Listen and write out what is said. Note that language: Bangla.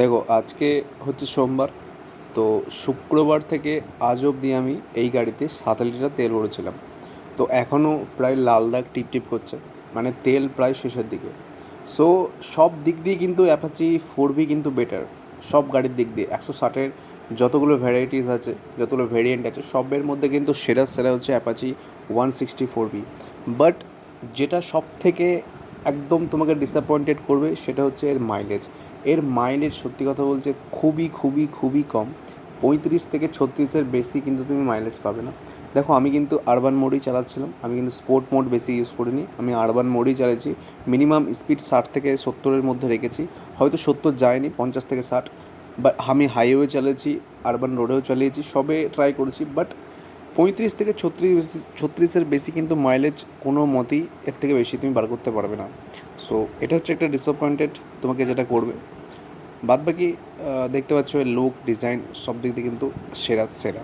দেখো, আজকে হচ্ছে সোমবার। তো শুক্রবার থেকে আজ অবধি আমি এই গাড়িতে 7 লিটার তেল ভরেছিলাম। তো এখনও প্রায় লাল দাগ টিপ টিপ করছে, মানে তেল প্রায় শেষের দিকে। সো সব দিক দিয়ে কিন্তু অ্যাপাচি 4V কিন্তু বেটার। সব গাড়ির দিক দিয়ে 160-এর যতগুলো ভ্যারাইটিস আছে, যতগুলো ভেরিয়েন্ট আছে, সবের মধ্যে কিন্তু সেরা সেরা হচ্ছে অ্যাপাচি 164V। বাট যেটা সব থেকে একদম তোমাকে ডিসঅ্যাপয়েন্টেড করবে সেটা হচ্ছে এর মাইলেজ। এর মাইলেজ সত্যি কথা বলতে খুবই খুবই খুবই কম। 35 থেকে 36-এর বেশি কিন্তু তুমি মাইলেজ পাবে না। দেখো, আমি কিন্তু আরবান মোডই চালাচ্ছিলাম, আমি কিন্তু স্পোর্ট মোড বেশি ইউজ করিনি, আমি আরবান মোডই চালিয়েছি। মিনিমাম স্পিড 60 থেকে 70-এর মধ্যে রেখেছি, হয়তো 70 যায়নি, 50 থেকে 60। বাট আমি হাইওয়ে চালিয়েছি, আরবান রোডেও চালিয়েছি, সবে ট্রাই করেছি। বাট 35 থেকে 36 বেশি কিন্তু মাইলেজ কোনো মতেই এর থেকে বেশি তুমি বার করতে পারবে না। সো এটা হচ্ছে একটা ডিসঅ্যাপয়েন্টেড তোমাকে যেটা করবে। বাদ বাকি দেখতে পাচ্ছ এর লুক, ডিজাইন সব দিক দিয়ে কিন্তু সেরা সেরা।